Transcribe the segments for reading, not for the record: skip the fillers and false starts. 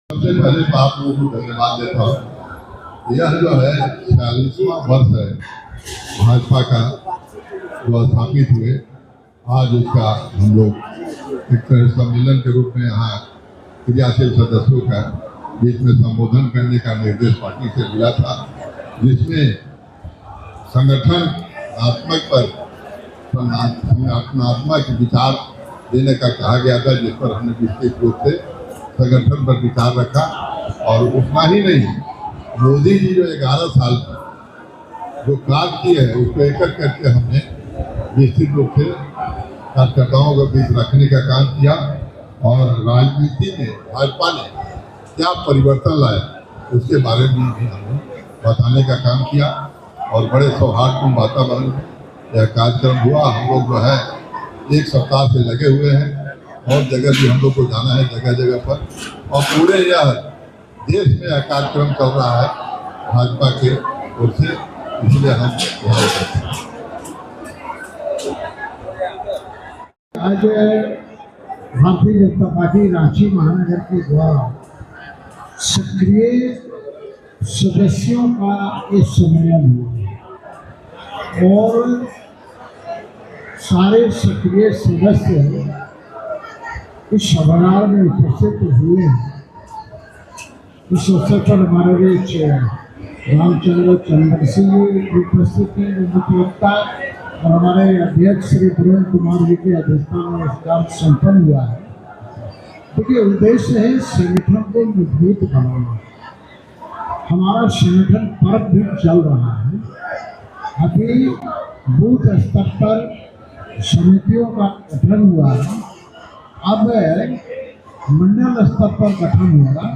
सबसे पहले तो आप लोगों को धन्यवाद देता हूँ। यह जो है 46वां वर्ष है भाजपा का जो स्थापित हुए, आज उसका हम लोग एक तरह सम्मेलन के रूप में यहाँ क्रियाशील सदस्यों का बीच में संबोधन करने का निर्देश पार्टी से मिला था, जिसमें संगठनात्मक पर संगठनात्मक विचार देने का कहा गया था, जिस पर हमने विस्तृत रूप से संगठन पर विचार रखा। और उतना ही नहीं, मोदी जी जो 11 साल जो कार्य किए हैं उसको एक करके हमने विस्तृत रूप से कार्यकर्ताओं के बीच रखने का काम किया। और राजनीति में भाजपा ने क्या परिवर्तन लाया उसके बारे में भी हमने बताने का काम किया। और बड़े सौहार्दपूर्ण वातावरण में यह कार्यक्रम हुआ। हम लोग जो है एक सप्ताह से लगे हुए हैं और जगह भी हम लोग को जाना है, जगह जगह पर, और पूरे यह देश में यह कार्यक्रम चल रहा है भाजपा के ओर से, इसलिए हम आज भारतीय जनता पार्टी रांची महानगर के द्वारा सक्रिय सदस्यों का एक सम्मेलन हुआ और सारे सक्रिय सदस्य इस सभागार में उपस्थित हुए हैं। इस अवसर पर हमारे रामचंद्र चंद्र सिंह उपस्थित हैं, उपभोक्ता, और हमारे अध्यक्ष श्री प्रवीण कुमार जी की अध्यक्षता में इस काम संपन्न हुआ है। देखिए, उद्देश्य है संगठन को मजबूत बनाना। हमारा संगठन पर्व भी चल रहा है। अभी बूथ स्तर पर समितियों का गठन हुआ है, अब मंडल स्तर पर गठन होगा,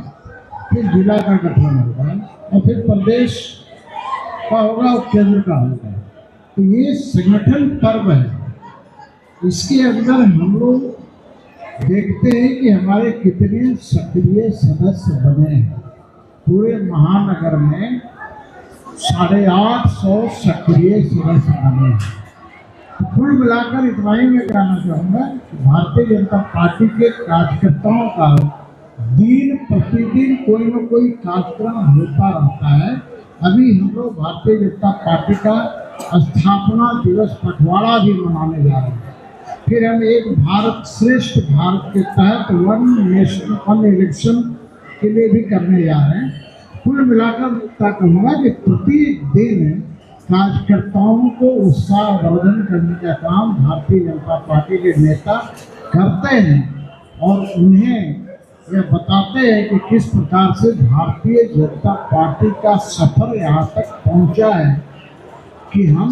फिर जिला का गठन होगा और फिर प्रदेश का होगा और केंद्र का होगा। तो ये संगठन पर्व है। इसके अंदर हम लोग देखते हैं कि हमारे कितने सक्रिय सदस्य बने हैं। पूरे महानगर में 850 सक्रिय सदस्य बने हैं। तो कुल मिलाकर इतना ही मैं कहना चाहूँगा कि भारतीय जनता पार्टी के कार्यकर्ताओं का दिन प्रतिदिन कोई न कोई कार्यक्रम होता रहता है। अभी हम लोग भारतीय जनता पार्टी का स्थापना दिवस पखवाड़ा भी मनाने जा रहे हैं। फिर हम एक भारत श्रेष्ठ भारत के तहत वन इलेक्शन के लिए भी करने जा रहे हैं। कुल मिलाकर मैं कहूँगा कि प्रतिदिन कार्यकर्ताओं को उत्साहवर्धन करने का काम भारतीय जनता पार्टी के नेता करते हैं और उन्हें यह बताते हैं कि किस प्रकार से भारतीय जनता पार्टी का सफर यहाँ तक पहुँचा है कि हम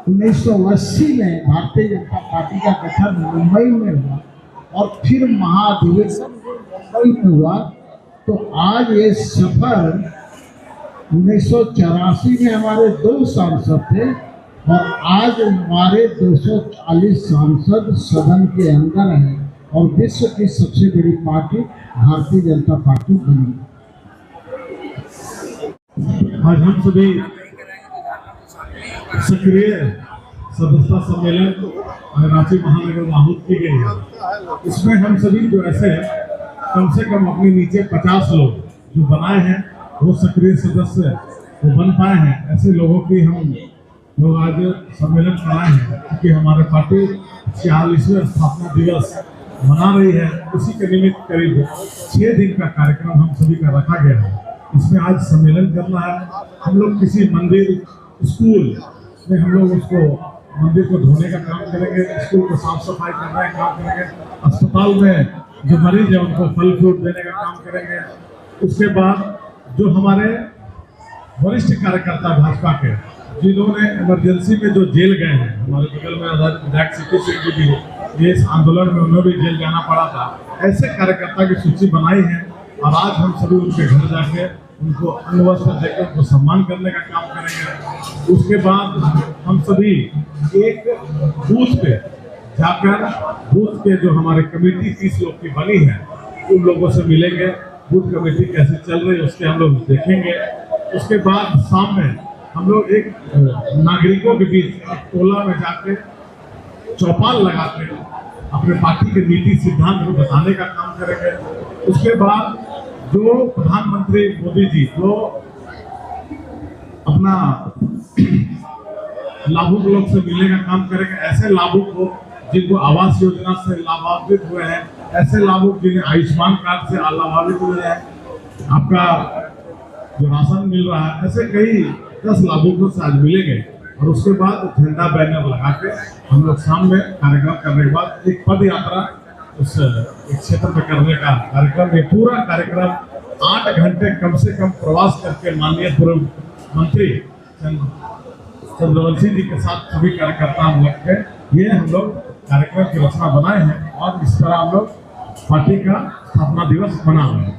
1980 में भारतीय जनता पार्टी का गठन मुंबई में हुआ और फिर महाधिवेशन मुंबई में हुआ। तो आज ये सफर 1984 में हमारे 2 सांसद थे और आज हमारे 240 सांसद सदन के अंदर हैं और विश्व की सबसे बड़ी पार्टी भारतीय जनता पार्टी बनी। आज हम सभी सक्रिय सदस्यता सम्मेलन रांची महानगर में आहूत की गई है। इसमें हम सभी जो ऐसे कम से कम अपने नीचे 50 लोग जो बनाए हैं वो सक्रिय सदस्य वो बन पाए हैं। ऐसे लोगों की हम लोग आज सम्मेलन कराए हैं क्योंकि हमारे पार्टी 46वें स्थापना दिवस मना रही है। उसी के निमित्त करीब 6 दिन का कार्यक्रम हम सभी का रखा गया है। इसमें आज सम्मेलन करना है। हम लोग किसी मंदिर स्कूल में हम लोग उसको मंदिर को धोने का काम करेंगे, स्कूल को साफ सफाई करने का काम करेंगे, अस्पताल में जो मरीज है उनको फल फ्रूट देने का काम करेंगे। उसके बाद जो हमारे वरिष्ठ कार्यकर्ता भाजपा के जिन्होंने इमरजेंसी में जो जेल गए हैं, हमारे बगल में विधायक सिद्धू सिंह जी भी ये इस आंदोलन में उन्हें भी जेल जाना पड़ा था, ऐसे कार्यकर्ता की सूची बनाई है और आज हम सभी उनके घर जाके उनको अंगवस्त्र देकर उनको सम्मान करने का काम करेंगे। उसके बाद हम सभी एक बूथ पे जाकर बूथ के जो हमारे कमेटी 30 लोग की बनी है उन लोगों से मिलेंगे, बूथ कमेटी कैसे चल रही है उसके हम लोग देखेंगे। उसके बाद शाम में हम लोग एक नागरिकों के बीच एक टोला में जाके चौपाल लगा के अपने पार्टी के नीति सिद्धांत को बताने का काम करेंगे। उसके बाद जो प्रधानमंत्री मोदी जी जो अपना लाभुक लोग से मिलने का काम करेंगे, ऐसे लाभुक को जिनको आवास योजना से लाभान्वित हुए हैं, ऐसे लाभुक जिन्हें आयुष्मान कार्ड से लाभान्वित हुए हैं, आपका जो राशन मिल रहा है, ऐसे कई 10 लाभुकों से आज मिलेंगे। और उसके बाद झंडा बैनर लगा के हम लोग शाम में कार्यक्रम करने के बाद एक पद यात्रा उस क्षेत्र में करने का कार्यक्रम, ये पूरा कार्यक्रम 8 घंटे कम से कम प्रवास करके माननीय पूर्व मंत्री चंद्रवंशी जी के साथ सभी कार्यकर्ता हम लोग के ये हम लोग कार्यक्रम की रचना बनाए हैं और इस तरह हम लोग पार्टी का स्थापना दिवस मना रहे हैं।